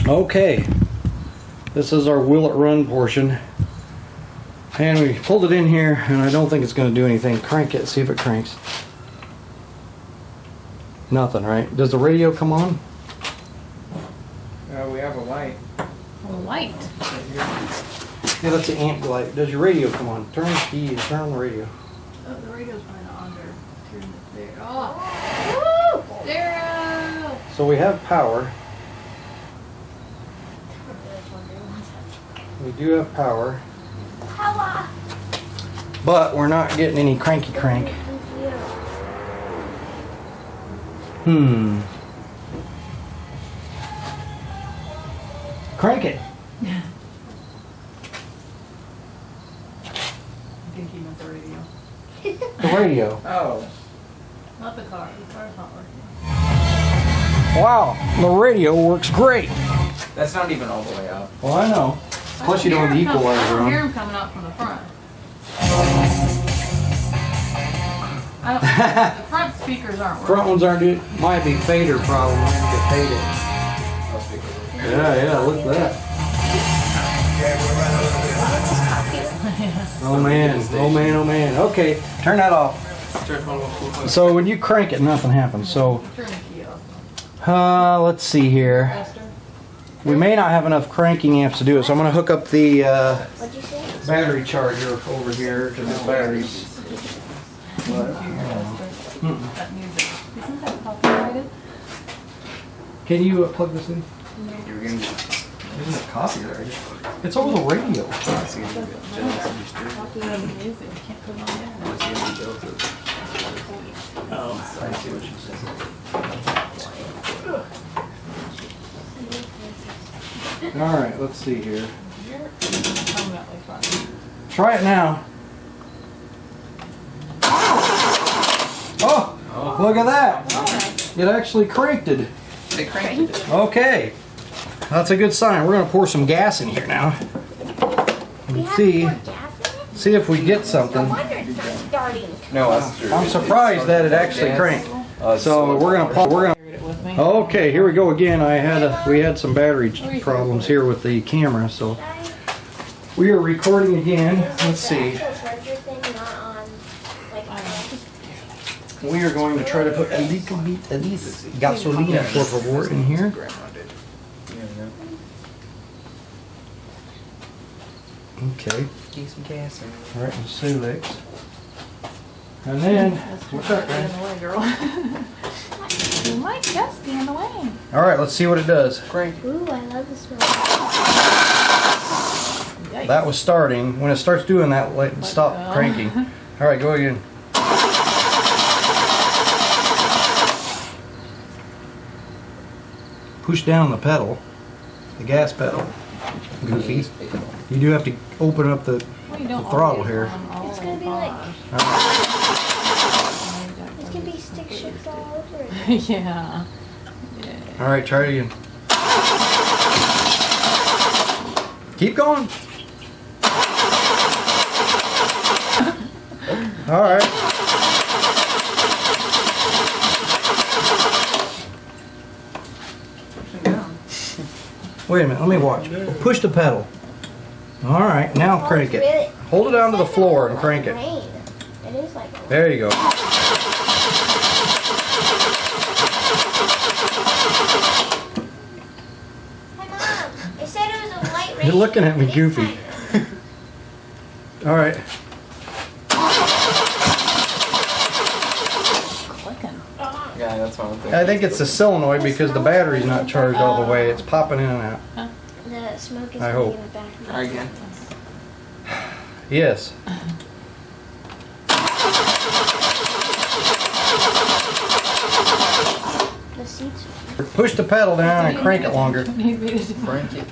Okay, this is our will it run portion. And we pulled it in here, and I don't think it's going to do anything. Crank it, see if it cranks. Nothing, right? Does the radio come on? We have a light. A light. Yeah, that's the amp light. Does your radio come on? Turn the key and turn on the radio. Oh, the radio's probably not on there. Turn it there. Oh! Woo! Stereo! So we have power. We do have power. Power. But we're not getting any cranky crank. Crank it. I think he meant the radio. The radio. Oh. Not the car. The car's not working. Wow, the radio works great. That's not even all the way up. Well, I know. Plus you don't have the equalizer I don't hear on. him coming out from the front. The front speakers aren't working. Front ones aren't doing. Might be fader problem. I have to fade it. Yeah, look at that. Oh man, oh man, oh man. Okay, turn that off. So when you crank it, nothing happens. So, Turn the key off. let's see here. Faster. We may not have enough cranking amps to do it, so I'm going to hook up the What'd you say? battery charger over here to the batteries. But, That music. Isn't that copyrighted? can you plug this in? You're gonna there's a copy there. It's over the radio. Copyrighted music. You can't put it on there. Oh, I see what she's saying. all right. Let's see here. Talking about like fun. Try it now. Oh, look at that! It actually cranked it. They cranked it. Okay, that's a good sign. We're gonna pour some gas in here now. And see if we get something. No wonder it's not starting. No, that's true. I'm surprised that it actually cranked. So we're gonna. Carried it with me. Okay, here we go again. We had some battery problems here with the camera, so we are recording again. Let's see. We are going to try to put a little bit of this gasolina, por favor, in here. Okay. Get some gas in. All right, and Sulex. And then, what's that, Get in man? the way, girl. You might just be in the way. All right, let's see what it does. Crank. Ooh, I love this one. Yikes. That was starting. When it starts doing that, let it stop cranking. All right, go again. Push down the pedal, the gas pedal. Goofy. You do have to open up the Well, you don't the throttle always here. run all It's gonna be like- bars. It's gonna be stick shift all over it. Yeah. All right, try it again. Keep going. All right. Wait a minute, let me watch. Push the pedal. All right, now crank it. Really? Hold it down to the floor and crank it. Rain. It is like rain. There you go. Hey, Mom, it said it was a light rain. You're looking at me goofy. All right. Clicking. Yeah, that's what I'm thinking. I think it's the solenoid because the battery's not charged all the way. It's popping in and out. The smoke is I coming hope. in the back. Try again. Yes. The seats. Push the pedal down and crank it longer. Need me to do Crank it.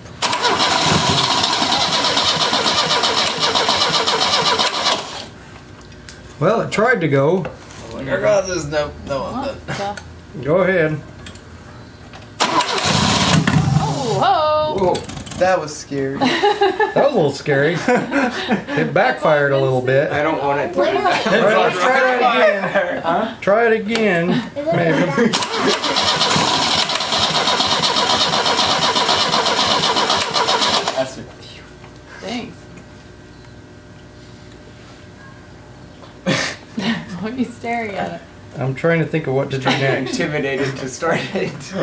Well, it tried to go. Oh, I got this. No, I'm what done. the- Go ahead. Oh, Whoa, that was scary. That was a little scary. It backfired a little bit. I don't want it to. All right, let's try that again. Huh? Try it again. Maybe. be staring at it. I'm trying to think of what to do next. Intimidated to start it.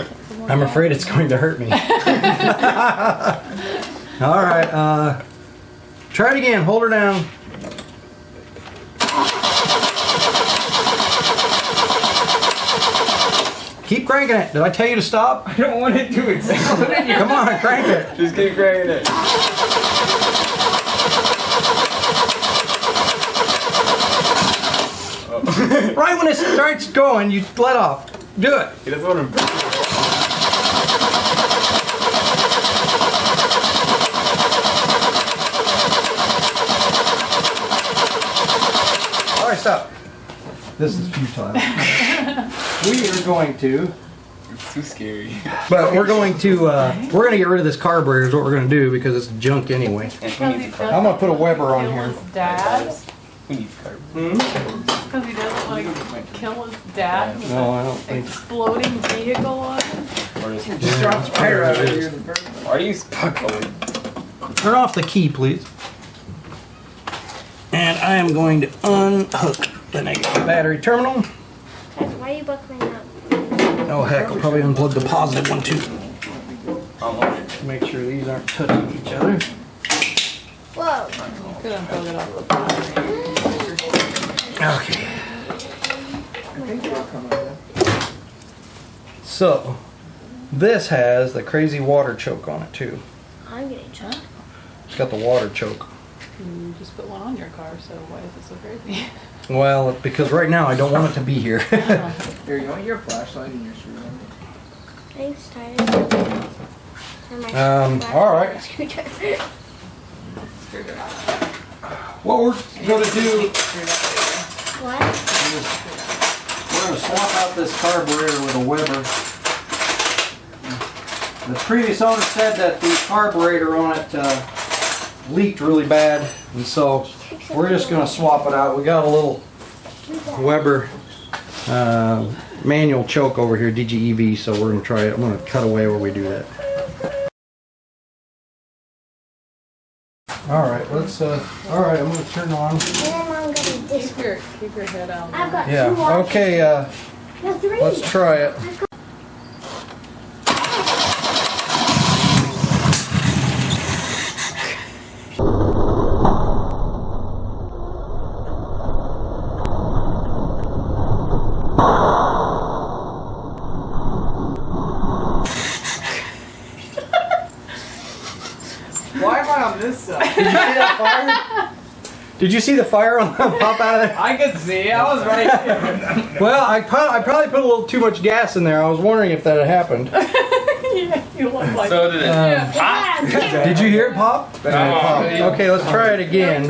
I'm afraid it's going to hurt me. All right, try it again. Hold her down. Keep cranking it. Did I tell you to stop? I don't want it to explode. Come on, crank it. Just keep cranking it. Right when it starts going, you let off. Do it. He doesn't want to. All right, stop. This is futile. We are going to, It's too scary. but we're going to get rid of this carburetor is what we're going to do because it's junk anyway. And who needs a car? I'm going to put a Weber on here. His dad? Who needs a car? Because he doesn't want to kill his dad with No, I an don't think. exploding vehicle on him. Or is Just drops fire out of here. Why are you stuck over? Turn off the key, please. And I am going to unhook the negative battery terminal. Why are you buckling up? Oh heck, I'll probably unplug the positive one too. Almost. Make sure these aren't touching each other. Whoa. Could unplug it off the battery. Okay. So, this has the crazy water choke on it too. I'm getting choked. It's got the water choke. You just put one on your car, so why is it so crazy? Well, because right now I don't want it to be here. Here you go. Your flashlight and your screwdriver. Thanks, Titus. all right. What we're going to do What? is we're going to swap out this carburetor with a Weber. The previous owner said that the carburetor on it leaked really bad, and so we're just going to swap it out. We got a little Weber manual choke over here, DGEV, so we're going to try it. I'm going to cut away where we do that. All right, let's. All right, I'm going to turn on. And then I'm gonna do this. Keep your head out. I've got Yeah. two watches. Okay. No, three. Let's try it. Why am I on this side? Did you see that fire? Did you see the fire on pop out of there? I could see. I was right here. Well, I probably put a little too much gas in there. I was wondering if that had happened. Yeah, you look like So did it. Yeah. Did you hear it pop? Oh, Yeah, it popped. yeah. Okay, let's try it again.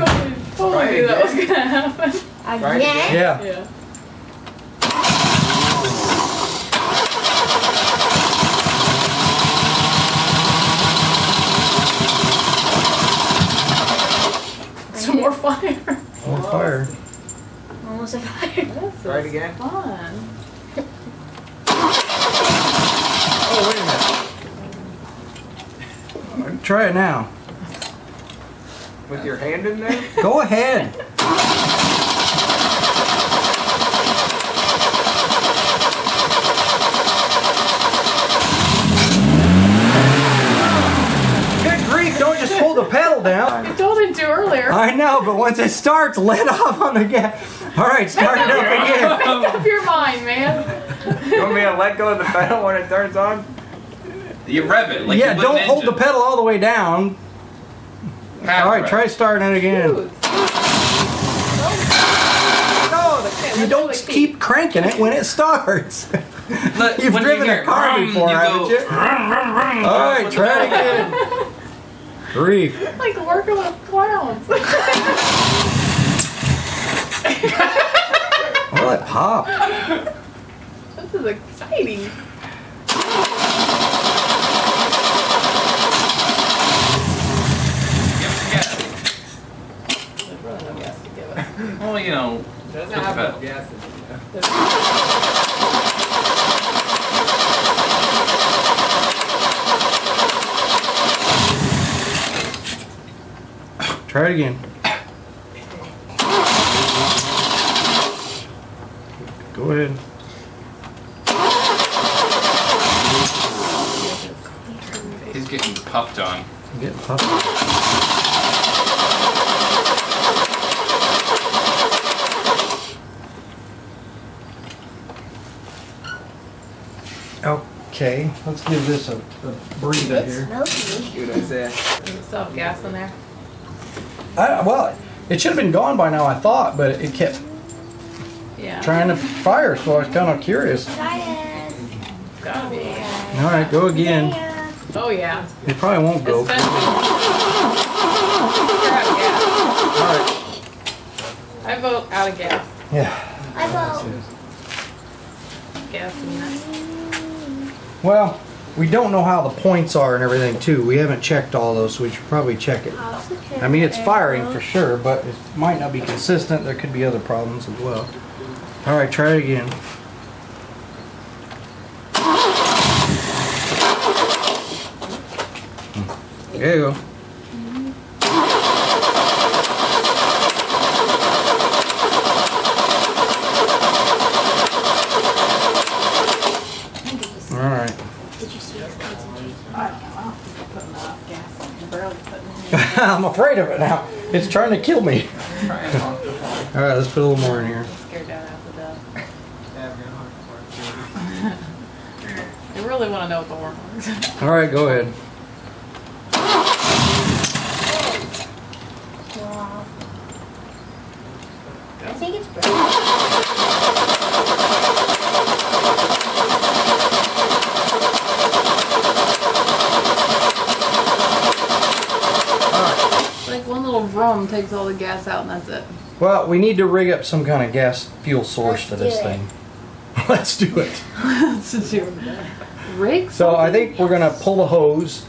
Totally knew that was gonna happen. Again? Yeah. Yeah. Some more fire. More fire. Almost a fire. This Try it is again. Fun. Oh, wait a minute. Try it now. With your hand in there? Go ahead. Good grief, don't just hold the pedal down. I told him to earlier. I know, but once it starts, let off on the gas. All right, start it up again. Make up your mind, man. You want me to let go of the pedal when it turns on? You rev it like Yeah, you would don't an hold the engine. pedal all the way down. Half All right, rev. try starting it again. Dude. You don't keep cranking it when it starts. Look, You've when driven you a hear car rum, before, you haven't go, you? All right, try it again. Grief. Like working with clowns. Well, it popped. This is exciting. Give it a gas. There's really no gas to give it. Well, you know, Doesn't Put the have pedal. enough gas in it. Try it again. Go ahead. He's getting puffed on. I'm getting puffed. Okay, let's give this a breather It's here. smoky. See what I said? You still have gas in there? Well, it should have been gone by now, I thought, but it kept Yeah. trying to fire, so I was kind of curious. Diet. Gotta be. All right, go again. Diet. Oh yeah. It probably won't go. It's been. You're out of gas. All right. I vote out of gas. Yeah. I vote. Gas in that. Well, we don't know how the points are and everything too. We haven't checked all those, so we should probably check it. I mean, it's firing for sure, but it might not be consistent. There could be other problems as well. All right, try it again. There you go. All right. Did you see his concentration? I don't know. Putting enough gas in. Barely putting it in. I'm afraid of it now. It's trying to kill me. Trying off the phone. All right, let's put a little more in here. Scared that out of the dove. Yeah, I'm gonna I really want to know what the horn was. All right, go ahead. Wow. I think it's broken. It's like one little vroom takes all the gas out and that's it. Well, we need to rig up some kind of gas fuel source to Let's this do it. thing. Let's do it. What's it do? Rig So I something? think we're gonna pull the hose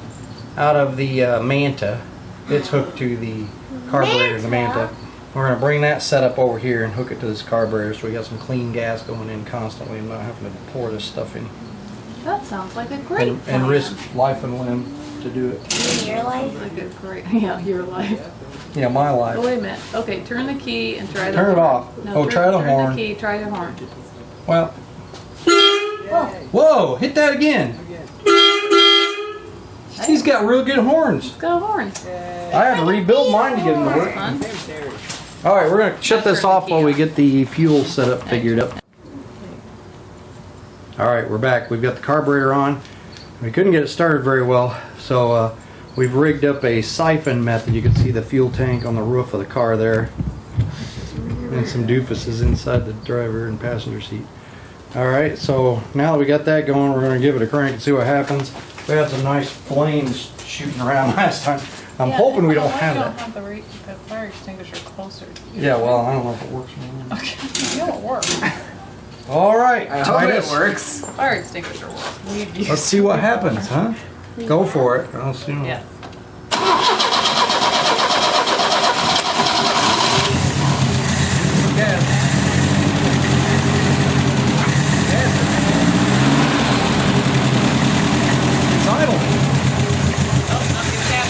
out of the Manta. It's hooked to the carburetor, the Manta. We're gonna bring that setup over here and hook it to this carburetor, so we got some clean gas going in constantly and not having to pour this stuff in That sounds like a great and plan. risk life and limb to do it. In your life? Like a great, yeah, your life. Yeah, my life. Oh, wait a minute. Okay, turn the key and try the Turn it horn. off. No, Oh, try the turn horn. the key, try the horn. Well, Whoa. whoa! Hit that again. He's got real good horns. It's got a horn. I had to rebuild mine to get them to work. Fun. All right, we're gonna shut this off while we get the fuel setup figured out. All right, we're back. We've got the carburetor on. We couldn't get it started very well, so we've rigged up a siphon method. You can see the fuel tank on the roof of the car there, and some doofuses inside the driver and passenger seat. All right, so now that we got that going, we're gonna give it a crank and see what happens. We had some nice flames shooting around last time. I'm hoping we don't have that. that. You don't have the fire extinguisher closer. Yeah, well, I don't know if it works. Okay, you don't work. All right, I hope it Titus. works. Fire extinguisher works. We'd use. Let's see what happens, huh? Go for it. I'll see. Yeah. Yeah. It's idle. Oh, no, gas.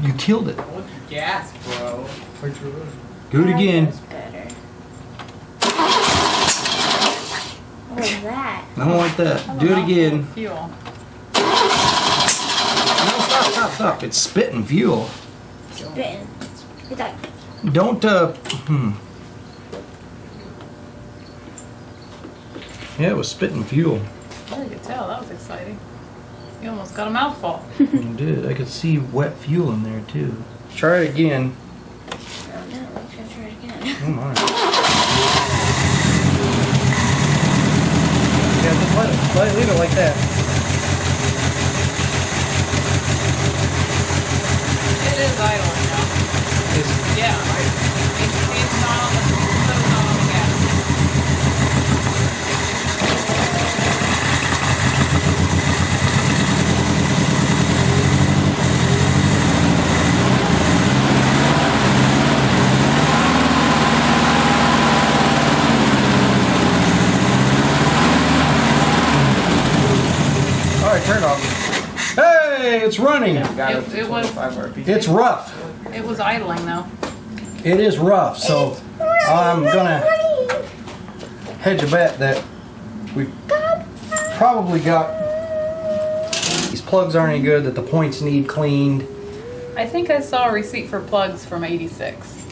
You killed it. Gas, bro. Do it again. That's better. What was that? I don't like that. Do it again. Fuel. No, stop. It's spitting fuel. Spitting. It's like, Don't, Yeah, it was spitting fuel. Oh, you could tell. That was exciting. You almost got a mouthful. You did. I could see wet fuel in there, too. Try it again. oh no, let's go try it again. Oh, my. Yeah, just leave it like that. It is idling now. It's, Yeah. It's not on the, not on the gas. all right, turn it off. Hey! Hey, it's running. Got up to It was- 25 RPM. It's rough. It was idling though. It is rough, so I'm gonna hedge a bet that we've probably got, these plugs aren't any good, that the points need cleaned. I think I saw a receipt for plugs from 86.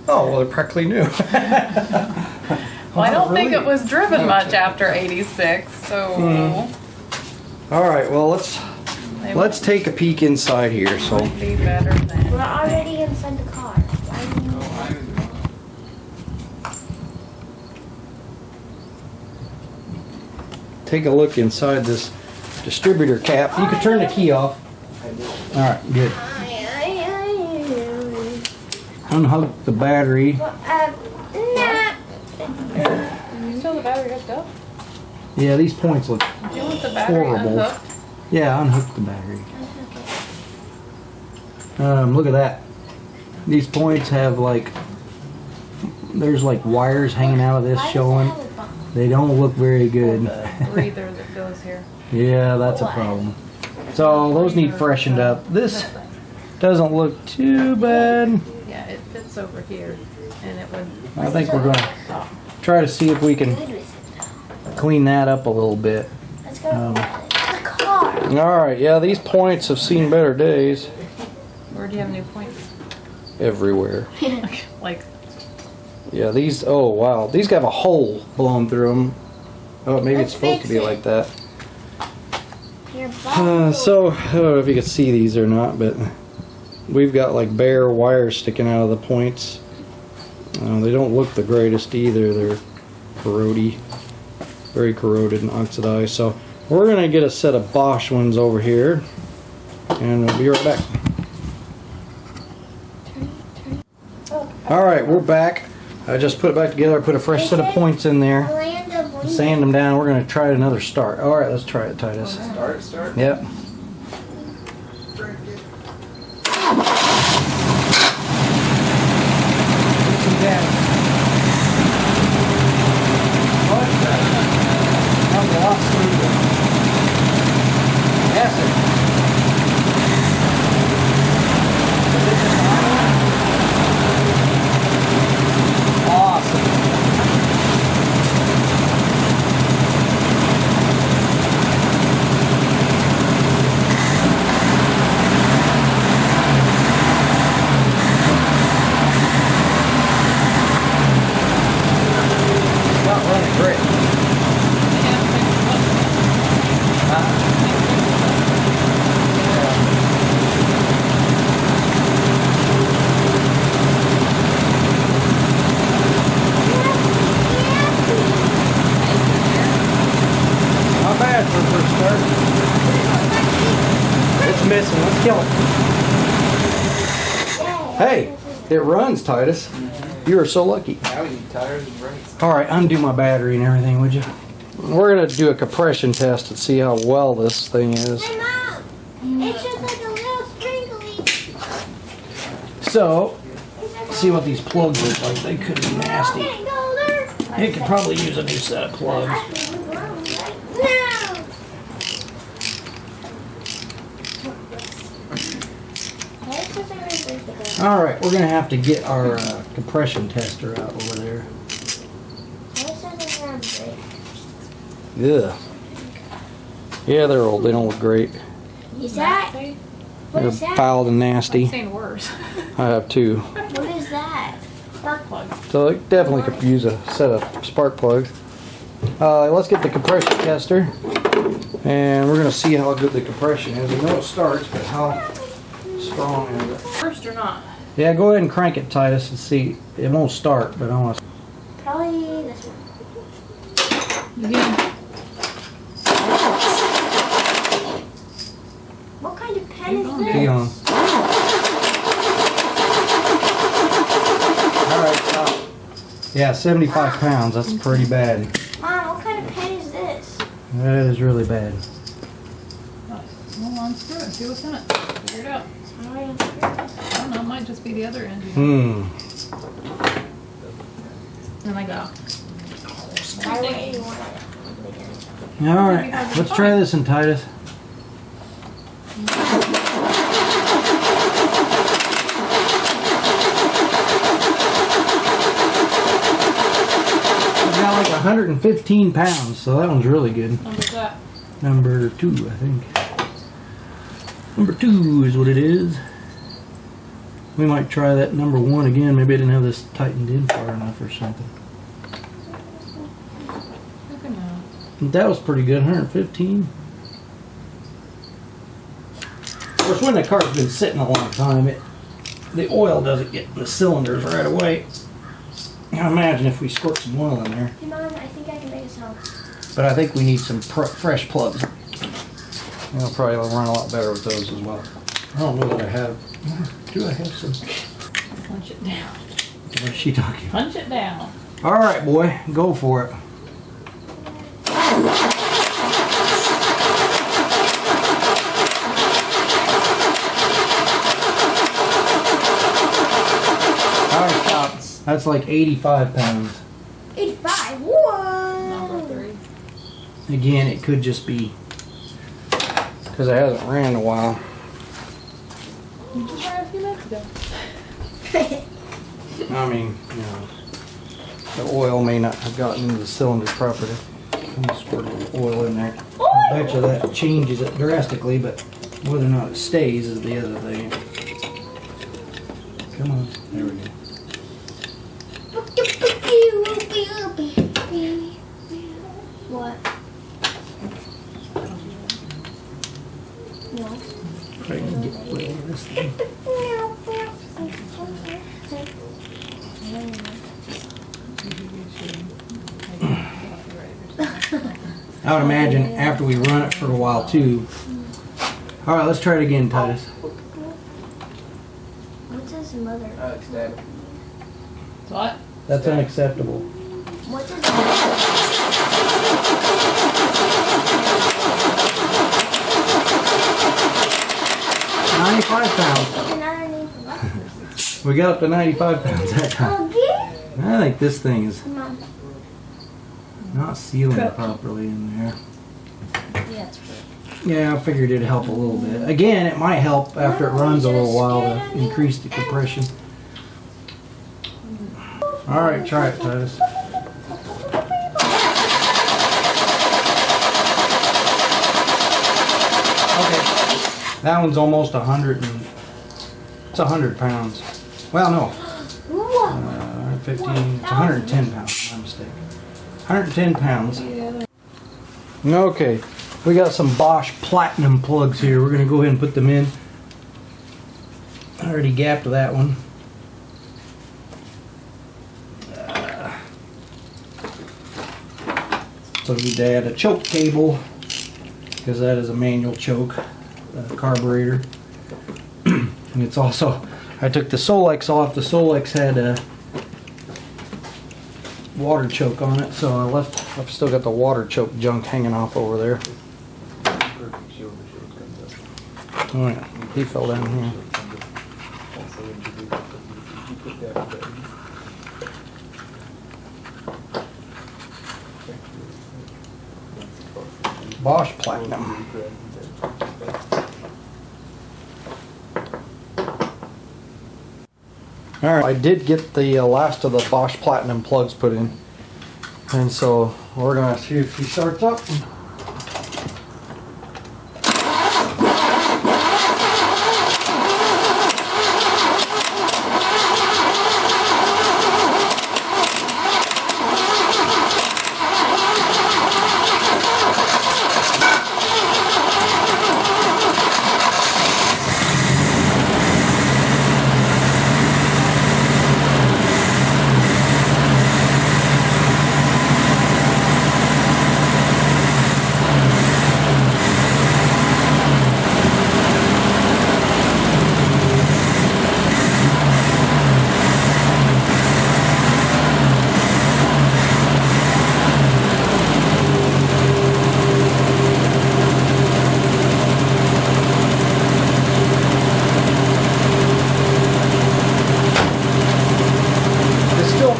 Oh, well, they're practically new. Well, I don't think it Really? was driven much after 86, so All right, well, let's take a peek inside here. So might be better than. We're already inside the car. Why do you take a look inside this distributor cap. You can turn the key off. All right, good. Unhook the battery. Nah. Still the battery hooked up? Yeah, these points look Do you want the battery horrible. unhooked? Yeah, unhook the battery. Look at that. These points have like, there's like wires hanging out of this showing. They don't look very good. The breather that goes here. Yeah, that's a problem. So those need freshened up. This doesn't look too bad. Yeah, it fits over here, and it would. I think we're gonna try to see if we can clean that up a little bit. Let's go. The car. Alright, yeah, these points have seen better days. Where do you have new points? Everywhere. Like, Yeah, these, oh wow, these have a hole blown through them. Oh, maybe it's Let's supposed to fix be it. like that. Your ball. So, I don't know if you can see these or not, but we've got like bare wires sticking out of the points. They don't look the greatest either. They're corrody, very corroded and oxidized. So we're gonna get a set of Bosch ones over here, and we'll be right back. All right, we're back. I just put it back together. I put a fresh set of points in there, sand them down. We're gonna try another start. All right, let's try it, Titus. Start. Yep. Not running great. Not bad for a first start. It's missing. Let's kill it. Hey, it runs, Titus. You are so lucky. Now we need tires and brakes. All right, undo my battery and everything, would you? We're gonna do a compression test and see how well this thing is. Hey, Mom. It's just like a little sprinkly. So, see what these plugs look like. They could be nasty. Can't go there. You could probably use a new set of plugs. No. All right, we're gonna have to get our compression tester out over there. Yeah. Yeah, they're old. They don't look great. Is that? What They're is that? fouled and nasty. I've seen worse. I have two. What is that? Spark plugs. So I definitely could use a set of spark plugs. Let's get the compression tester, and we're gonna see how good the compression is. We know it starts, but how strong is it? First or not? Yeah, go ahead and crank it, Titus, and see. It won't start, but I want to. Probably this one. Again. What kind of pen is on, this? Be on. All right, stop. Yeah, 75 pounds. That's pretty bad. Mom, what kind of pen is this? That is really bad. Well, unscrew it. See what's in it. Figure it out. I don't I don't know. It might just be the other end. Hmm. And I go. wouldn't you want it? All right, let's try this in Titus. It's got like 115 pounds, so that one's really good. Number's that. Number 2, I think. Number 2 is what it is. We might try that number 1 again. Maybe I didn't have this tightened in far enough or something. Look at that. That was pretty good, 115. Of course, when the car's been sitting a long time, the oil doesn't get in the cylinders right away. Now imagine if we squirt some oil in there. Hey Mom, I think I can make a song. But I think we need some fresh plugs. It'll probably run a lot better with those as well. I don't know that I have. Do I have some? Punch it down. What's she talking about? Punch it down. All right, boy, go for it. All right, stop. That's like 85 pounds. 85. Whoa. Number 3. Again, it could just be because it hasn't ran in a while. You just ran a few minutes ago. I mean, you know, the oil may not have gotten into the cylinders properly. I'm gonna squirt a little oil in there. I bet you that changes it drastically, but whether or not it stays is the other thing. Come on, there we go. What? What? Trying to get oil in this thing. I would imagine after we run it for a while too. All right, let's try it again, Titus. What's his mother? Ecstatic. What? That's unacceptable. What's his 95 pounds. What's another name for what? We got up to 95 pounds that time. Okay. I think this thing is Mom. not sealing properly in there. Yeah, it's good. Yeah, I figured it'd help a little bit. Again, it might help after it runs a little while to increase the compression. All right, try it, Titus. Okay, that one's almost 100 and it's 100 pounds. Well, no, 15. It's 110 pounds. My mistake. 110 pounds. Okay, we got some Bosch Platinum plugs here. We're gonna go ahead and put them in. I already gapped that one. So we need to add a choke cable because that is a manual choke carburetor. And it's also, I took the Solex off. The Solex had a water choke on it, so I've still got the water choke junk hanging off over there. Oh yeah, he fell down here. Bosch Platinum. Alright, I did get the last of the Bosch Platinum plugs put in. And so we're going to see if he starts up.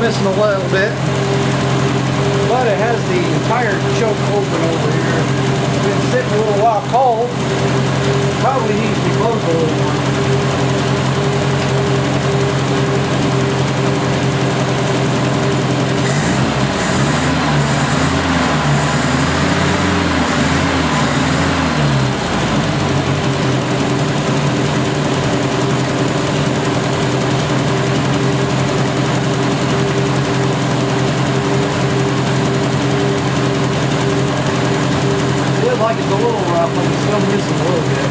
Missing a little bit, but it has the entire choke open over here. It's been sitting a little while cold. Probably needs to be closed a little more. Feels like it's a little rough, but it's still missing a little bit.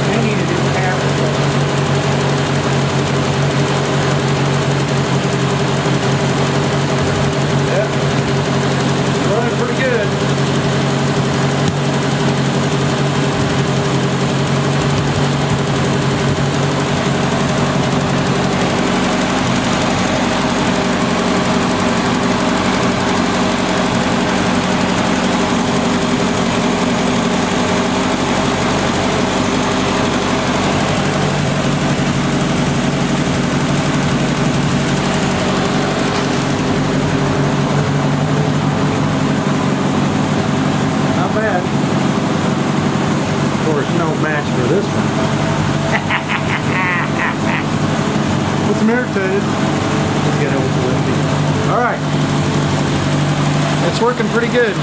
They need to do camera. Yep. Running pretty good. Not bad. Of course, no match for this one. What's the matter, Ted? Let's get over to it. Alright. It's working pretty good.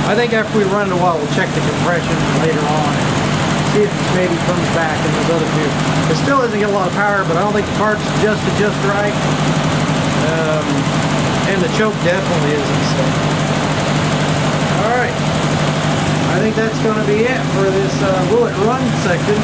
I think after we run it a while, we'll check the compression later on and see if it maybe comes back in those other two. It still doesn't get a lot of power, but I don't think the cart's adjusted just right. And the choke definitely isn't set. Alright, I think that's going to be it for this will it run section.